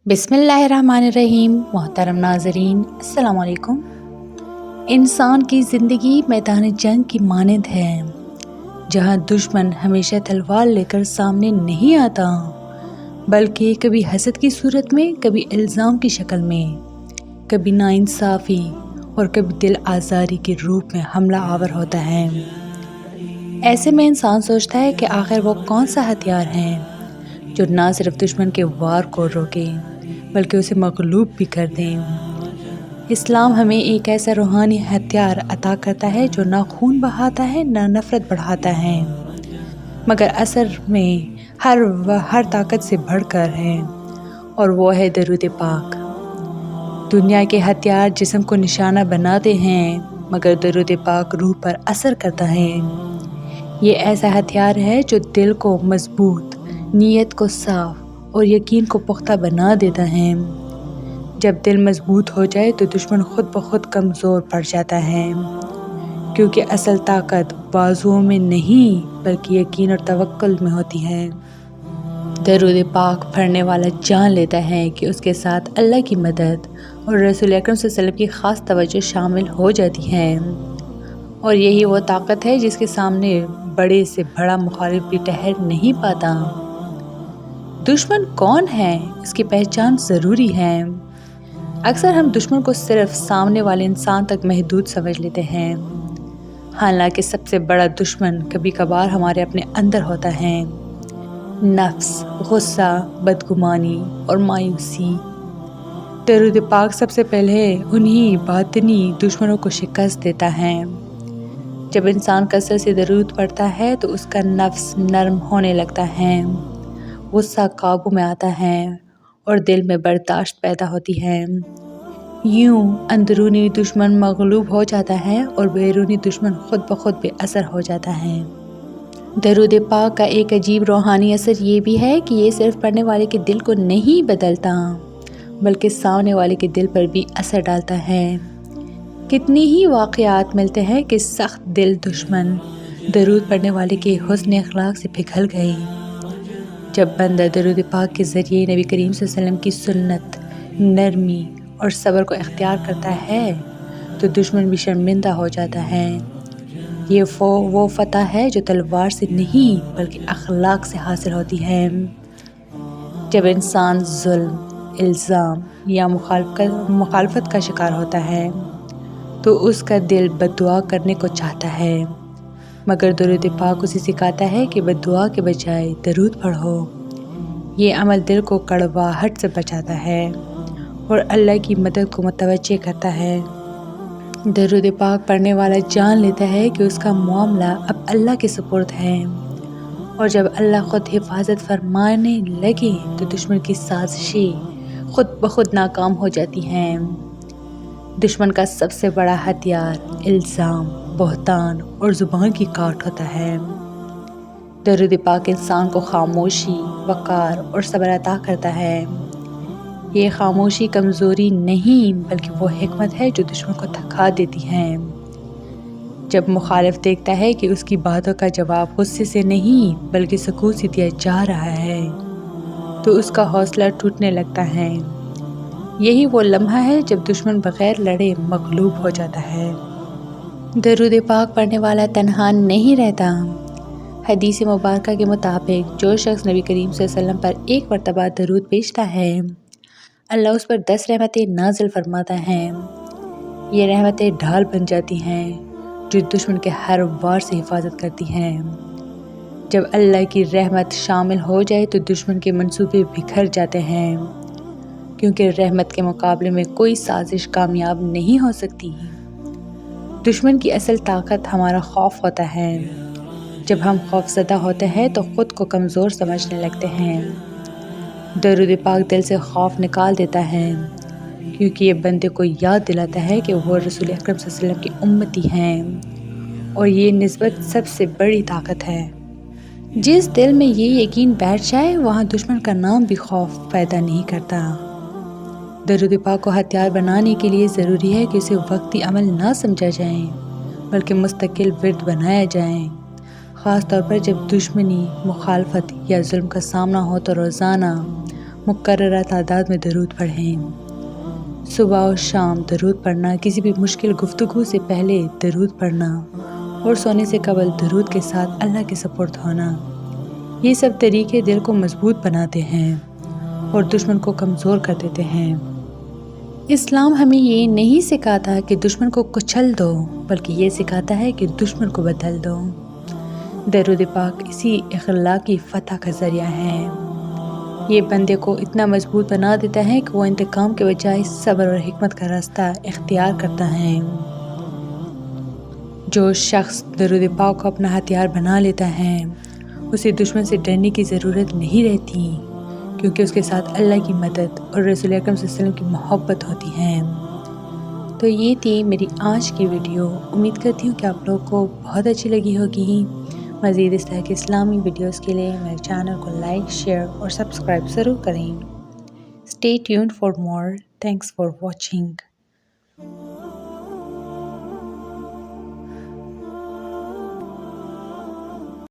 बिस्मिल्लाहिर्रहमानिर्रहीम। मोहतरम नाज़रीन, अस्सलाम वालेकुम। इंसान की ज़िंदगी मैदान जंग की मानंद है, जहाँ दुश्मन हमेशा तलवार लेकर सामने नहीं आता, बल्कि कभी हसद की सूरत में, कभी इल्ज़ाम की शक्ल में, कभी नाइंसाफ़ी और कभी दिल आज़ारी के रूप में हमला आवर होता है। ऐसे में इंसान सोचता है कि आखिर वो कौन सा हथियार है जो ना सिर्फ दुश्मन के वार को रोके बल्कि उसे मग़लूब भी कर दें। इस्लाम हमें एक ऐसा रूहानी हथियार अता करता है जो ना खून बहाता है ना नफ़रत बढ़ाता है, मगर असर में हर ताकत से बढ़कर है, और वो है दरूद पाक। दुनिया के हथियार जिस्म को निशाना बनाते हैं, मगर दरूद पाक रूह पर असर करता है। ये ऐसा हथियार है जो दिल को मजबूत, नीयत को साफ और यकीन को पुख्ता बना देता है। जब दिल मजबूत हो जाए तो दुश्मन खुद ब खुद कमज़ोर पड़ जाता है, क्योंकि असल ताकत बाजुओं में नहीं बल्कि यकीन और तवक्कुल में होती है। दरूद पाक पढ़ने वाला जान लेता है कि उसके साथ अल्लाह की मदद और रसूल अकरम सल्लल्लाहु अलैहि वसल्लम की ख़ास तवज्जो शामिल हो जाती है, और यही वो ताकत है जिसके सामने बड़े से बड़ा मुखालिफ भी ठहर नहीं पाता। दुश्मन कौन है, इसकी पहचान ज़रूरी है। अक्सर हम दुश्मन को सिर्फ सामने वाले इंसान तक महदूद समझ लेते हैं, हालांकि सबसे बड़ा दुश्मन कभी कभार हमारे अपने अंदर होता है। नफ्स, गुस्सा, बदगुमानी और मायूसी। दरूद पाक सबसे पहले उन्हीं बातिनी दुश्मनों को शिकस्त देता है। जब इंसान कसरत से दरूद पढ़ता है तो उसका नफ्स नरम होने लगता है, गुस्सा काबू में आता है और दिल में बर्दाश्त पैदा होती है। यूं अंदरूनी दुश्मन मगलूब हो जाता है और बैरूनी दुश्मन खुद ब खुद बेअसर हो जाता है। दरूद पाक का एक अजीब रूहानी असर ये भी है कि ये सिर्फ पढ़ने वाले के दिल को नहीं बदलता, बल्कि सामने वाले के दिल पर भी असर डालता है। कितनी ही वाक़यात मिलते हैं कि सख्त दिल दुश्मन दरूद पढ़ने वाले के हुस्न अखलाक से पिघल गए। जब बंदा दरूद पाक के ज़रिए नबी करीम सल्लल्लाहु अलैहि वसल्लम की सुन्नत, नरमी और सब्र को इख्तियार करता है तो दुश्मन भी शर्मिंदा हो जाता है। ये वो फतह है जो तलवार से नहीं बल्कि अखलाक से हासिल होती है। जब इंसान जुल्म, इल्ज़ाम या मुखालफत का शिकार होता है तो उसका दिल बद्दुआ करने को चाहता है, मगर दरूद पाक उसे सिखाता है कि बद्दुआ के बजाय दरूद पढ़ो। ये अमल दिल को कड़वाहट से बचाता है और अल्लाह की मदद को मुतवज्जे करता है। दरूद पाक पढ़ने वाला जान लेता है कि उसका मामला अब अल्लाह के सुपुर्द है, और जब अल्लाह खुद हिफाजत फरमाने लगे तो दुश्मन की साजिशें खुद ब खुद नाकाम हो जाती हैं। दुश्मन का सबसे बड़ा हथियार इल्ज़ाम, बहतान और ज़ुबान की काट होता है। दरूद पाक इंसान को खामोशी, वक़ार और सब्र अता करता है। ये खामोशी कमज़ोरी नहीं बल्कि वो हिकमत है जो दुश्मन को थका देती है। जब मुखालिफ देखता है कि उसकी बातों का जवाब गुस्से से नहीं बल्कि सुकून से दिया जा रहा है तो उसका हौसला टूटने लगता है। यही वो लम्हा है जब दुश्मन बग़ैर लड़े मग़लूब हो जाता है। दरूद पाक पढ़ने वाला तन्हा नहीं रहता। हदीस मुबारका के मुताबिक जो शख्स नबी करीम सल्लल्लाहु अलैहि वसल्लम पर एक मरतबा दरूद भेजता है, अल्लाह उस पर 10 रहमतें नाज़िल फरमाता है। ये रहमतें ढाल बन जाती हैं जो दुश्मन के हर वार से हिफाजत करती हैं। जब अल्लाह की रहमत शामिल हो जाए तो दुश्मन के मंसूबे बिखर जाते हैं, क्योंकि रहमत के मुकाबले में कोई साजिश कामयाब नहीं हो सकती। दुश्मन की असल ताकत हमारा खौफ होता है। जब हम खौफज़दा होते हैं तो ख़ुद को कमज़ोर समझने लगते हैं। दरूद पाक दिल से खौफ निकाल देता है, क्योंकि ये बंदे को याद दिलाता है कि वो रसूल अकरम सल्लल्लाहु अलैहि वसल्लम की उम्मती हैं, और ये निस्बत सबसे बड़ी ताकत है। जिस दिल में ये यकीन बैठ जाए वहाँ दुश्मन का नाम भी खौफ पैदा नहीं करता। दरूद पाक को हथियार बनाने के लिए ज़रूरी है कि उसे वक्ती अमल ना समझा जाए बल्कि मुस्तकिल विर्द बनाया जाए। ख़ास तौर पर जब दुश्मनी, मुखालफत या जुल्म का सामना हो तो रोज़ाना مقررہ تعداد میں درود پڑھیں۔ صبح اور شام درود پڑھنا، کسی بھی مشکل گفتگو سے پہلے درود پڑھنا اور سونے سے قبل درود کے ساتھ اللہ کے سپرد ہونا، یہ سب طریقے دل کو مضبوط بناتے ہیں اور دشمن کو کمزور کر دیتے ہیں۔ اسلام ہمیں یہ نہیں سکھاتا کہ دشمن کو کچل دو، بلکہ یہ سکھاتا ہے کہ دشمن کو بدل دو۔ درود پاک اسی اخلاقی فتح کا ذریعہ ہے۔ یہ بندے کو اتنا مضبوط بنا دیتا ہے کہ وہ انتقام کے بجائے صبر اور حکمت کا راستہ اختیار کرتا ہے۔ جو شخص درود پاک کو اپنا ہتھیار بنا لیتا ہے، اسے دشمن سے ڈرنے کی ضرورت نہیں رہتی، کیونکہ اس کے ساتھ اللہ کی مدد اور رسول اکرم صلی اللہ علیہ وسلم کی محبت ہوتی ہے۔ تو یہ تھی میری آج کی ویڈیو۔ امید کرتی ہوں کہ آپ لوگوں کو بہت اچھی لگی ہوگی۔ مزید اس طرح کے اسلامی ویڈیوز کے لیے میرے چینل کو لائک، شیئر اور سبسکرائب ضرور کریں۔ Stay tuned for more. Thanks for watching.